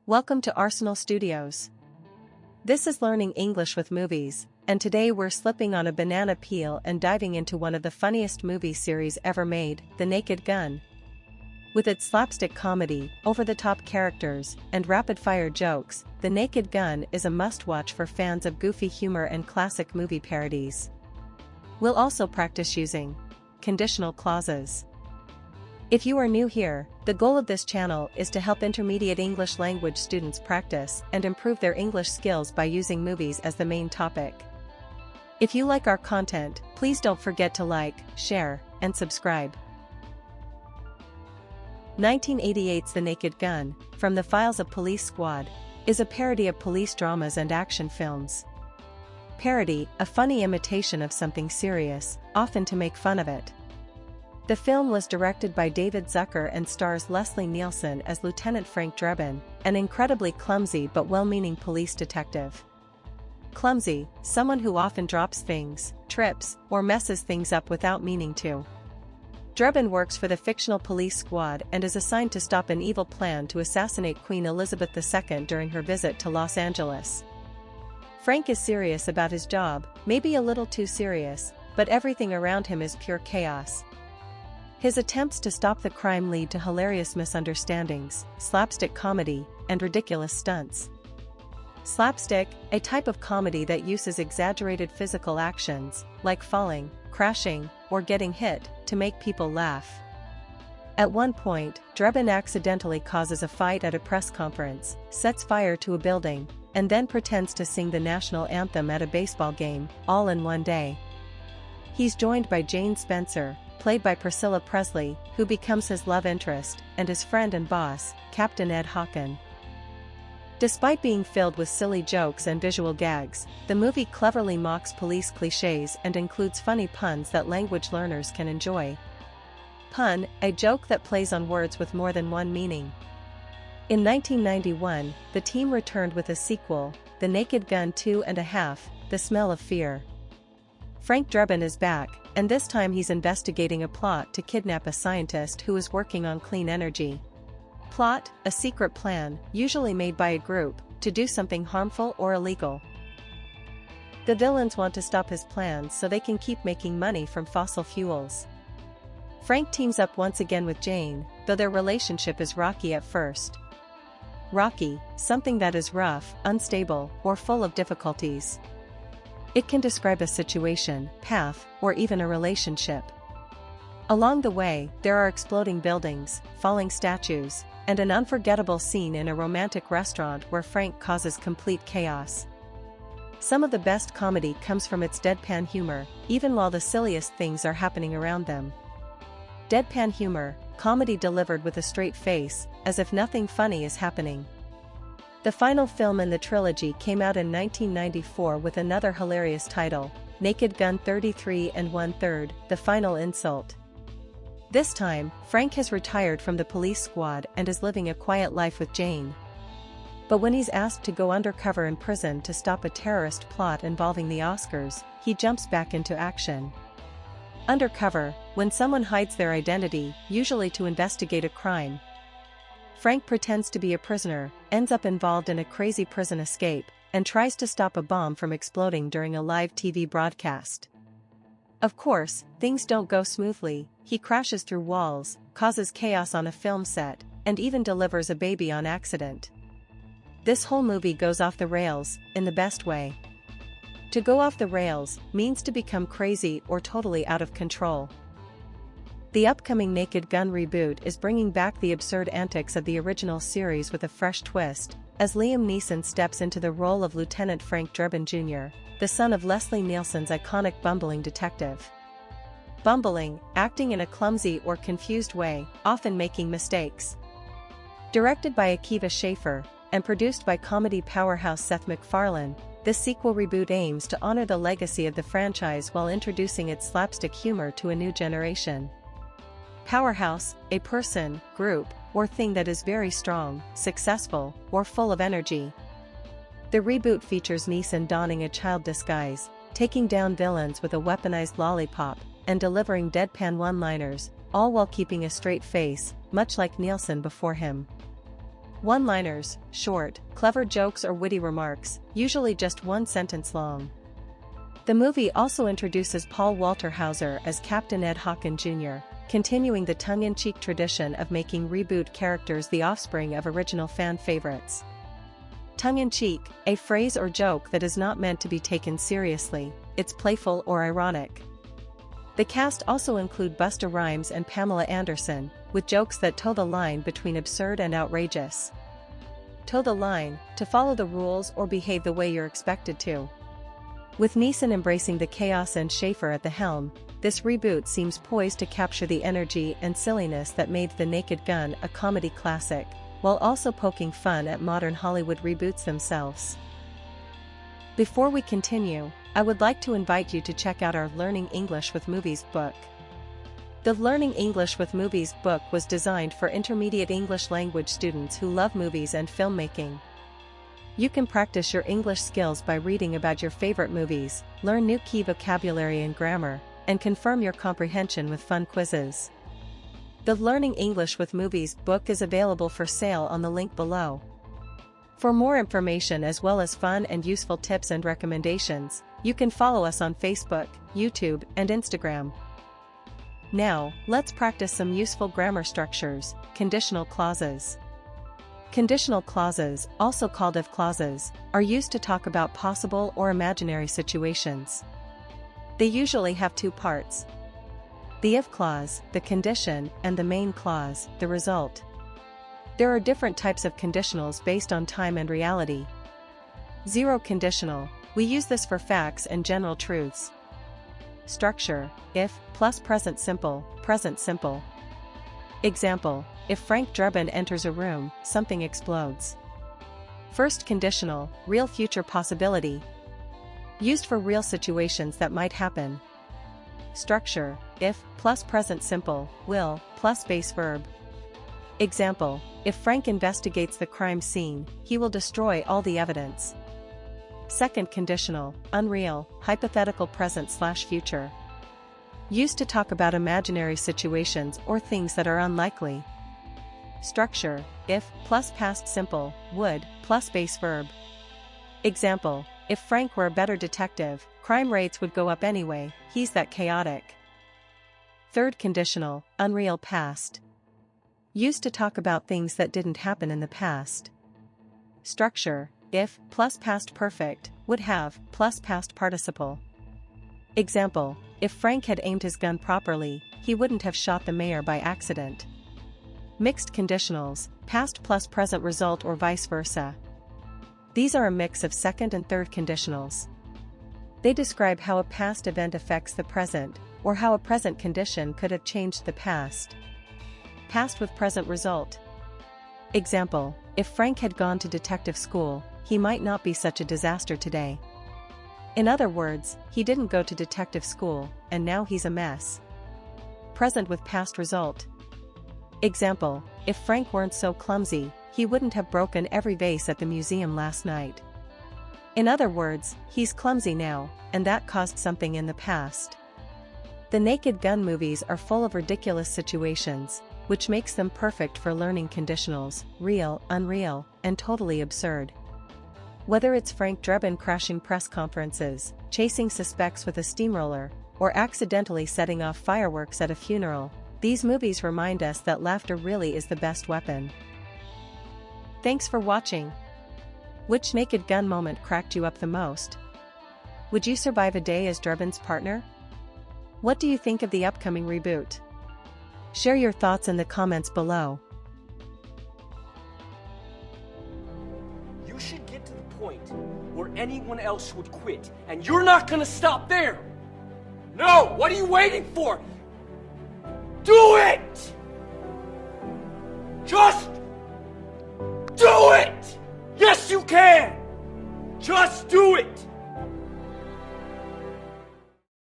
Welcome to Arsenal Studios. This is Learning English with Movies, and today we're slipping on a banana peel and diving into one of the funniest movie series ever made, The Naked Gun. With its slapstick comedy, over-the-top characters, and rapid-fire jokes, The Naked Gun is a must-watch for fans of goofy humor and classic movie parodies. We'll also practice using conditional clauses. If you are new here, the goal of this channel is to help intermediate English language students practice and improve their English skills by using movies as the main topic. If you like our content, please don't forget to like, share, and subscribe. 1988's The Naked Gun, From the Files of Police Squad, is a parody of police dramas and action films. Parody, a funny imitation of something serious, often to make fun of it. The film was directed by David Zucker and stars Leslie Nielsen as Lieutenant Frank Drebin, an incredibly clumsy but well-meaning police detective. Clumsy, someone who often drops things, trips, or messes things up without meaning to. Drebin works for the fictional police squad and is assigned to stop an evil plan to assassinate Queen Elizabeth II during her visit to Los Angeles. Frank is serious about his job, maybe a little too serious, but everything around him is pure chaos. His attempts to stop the crime lead to hilarious misunderstandings, slapstick comedy, and ridiculous stunts. Slapstick, a type of comedy that uses exaggerated physical actions, like falling, crashing, or getting hit, to make people laugh. At one point, Drebin accidentally causes a fight at a press conference, sets fire to a building, and then pretends to sing the national anthem at a baseball game, all in one day. He's joined by Jane Spencer, played by Priscilla Presley, who becomes his love interest, and his friend and boss, Captain Ed Hawken. Despite being filled with silly jokes and visual gags, the movie cleverly mocks police cliches and includes funny puns that language learners can enjoy. Pun, a joke that plays on words with more than one meaning. In 1991, the team returned with a sequel, The Naked Gun 2.5, The Smell of Fear. Frank Drebin is back, and this time he's investigating a plot to kidnap a scientist who is working on clean energy. Plot, a secret plan, usually made by a group, to do something harmful or illegal. The villains want to stop his plans so they can keep making money from fossil fuels. Frank teams up once again with Jane, though their relationship is rocky at first. Rocky, something that is rough, unstable, or full of difficulties. It can describe a situation, path, or even a relationship. Along the way, there are exploding buildings, falling statues, and an unforgettable scene in a romantic restaurant where Frank causes complete chaos. Some of the best comedy comes from its deadpan humor, even while the silliest things are happening around them. Deadpan humor, comedy delivered with a straight face, as if nothing funny is happening. The final film in the trilogy came out in 1994 with another hilarious title, Naked Gun 33 1/3, The Final Insult. This time, Frank has retired from the police squad and is living a quiet life with Jane. But when he's asked to go undercover in prison to stop a terrorist plot involving the Oscars, he jumps back into action. Undercover, when someone hides their identity, usually to investigate a crime. Frank pretends to be a prisoner, ends up involved in a crazy prison escape, and tries to stop a bomb from exploding during a live TV broadcast. Of course, things don't go smoothly. He crashes through walls, causes chaos on a film set, and even delivers a baby on accident. This whole movie goes off the rails, in the best way. To go off the rails means to become crazy or totally out of control. The upcoming Naked Gun reboot is bringing back the absurd antics of the original series with a fresh twist, as Liam Neeson steps into the role of Lieutenant Frank Drebin Jr., the son of Leslie Nielsen's iconic bumbling detective. Bumbling, acting in a clumsy or confused way, often making mistakes. Directed by Akiva Schaffer, and produced by comedy powerhouse Seth MacFarlane, this sequel reboot aims to honor the legacy of the franchise while introducing its slapstick humor to a new generation. Powerhouse, a person, group, or thing that is very strong, successful, or full of energy. The reboot features Neeson donning a child disguise, taking down villains with a weaponized lollipop, and delivering deadpan one-liners, all while keeping a straight face, much like Nielsen before him. One-liners, short, clever jokes or witty remarks, usually just one sentence long. The movie also introduces Paul Walter Hauser as Captain Ed Hawken Jr., continuing the tongue-in-cheek tradition of making reboot characters the offspring of original fan favorites. Tongue-in-cheek, a phrase or joke that is not meant to be taken seriously, it's playful or ironic. The cast also include Busta Rhymes and Pamela Anderson, with jokes that toe the line between absurd and outrageous. Toe the line, to follow the rules or behave the way you're expected to. With Neeson embracing the chaos and Schaefer at the helm, this reboot seems poised to capture the energy and silliness that made The Naked Gun a comedy classic, while also poking fun at modern Hollywood reboots themselves. Before we continue, I would like to invite you to check out our Learning English with Movies book. The Learning English with Movies book was designed for intermediate English language students who love movies and filmmaking. You can practice your English skills by reading about your favorite movies, learn new key vocabulary and grammar, and confirm your comprehension with fun quizzes. The Learning English with Movies book is available for sale on the link below. For more information as well as fun and useful tips and recommendations, you can follow us on Facebook, YouTube, and Instagram. Now, let's practice some useful grammar structures. Conditional clauses. Conditional clauses, also called if clauses, are used to talk about possible or imaginary situations. They usually have two parts: the if clause, the condition, and the main clause, the result. There are different types of conditionals based on time and reality. Zero conditional, we use this for facts and general truths. Structure, if, plus present simple, present simple. Example, if Frank Drebin enters a room, something explodes. First conditional, real future possibility. Used for real situations that might happen. Structure, if, plus present simple, will, plus base verb. Example, if Frank investigates the crime scene, he will destroy all the evidence. Second conditional, unreal, hypothetical present/future. Used to talk about imaginary situations or things that are unlikely. Structure, if, plus past simple, would, plus base verb. Example, if Frank were a better detective, crime rates would go up anyway, he's that chaotic. Third conditional, unreal past. Used to talk about things that didn't happen in the past. Structure, if, plus past perfect, would have, plus past participle. Example, if Frank had aimed his gun properly, he wouldn't have shot the mayor by accident. Mixed conditionals, past plus present result or vice versa. These are a mix of second and third conditionals. They describe how a past event affects the present, or how a present condition could have changed the past. Past with present result. Example, if Frank had gone to detective school, he might not be such a disaster today. In other words, he didn't go to detective school, and now he's a mess. Present with past result. Example, if Frank weren't so clumsy, he wouldn't have broken every vase at the museum last night. In other words, he's clumsy now, and that caused something in the past. The Naked Gun movies are full of ridiculous situations, which makes them perfect for learning conditionals, real, unreal, and totally absurd. Whether it's Frank Drebin crashing press conferences, chasing suspects with a steamroller, or accidentally setting off fireworks at a funeral, these movies remind us that laughter really is the best weapon. Thanks for watching. Which Naked Gun moment cracked you up the most? Would you survive a day as Drebin's partner? What do you think of the upcoming reboot? Share your thoughts in the comments below. You should get to the point where anyone else would quit, and you're not gonna stop there! No! What are you waiting for? Do it! Just do it! Yes, you can! Just do it!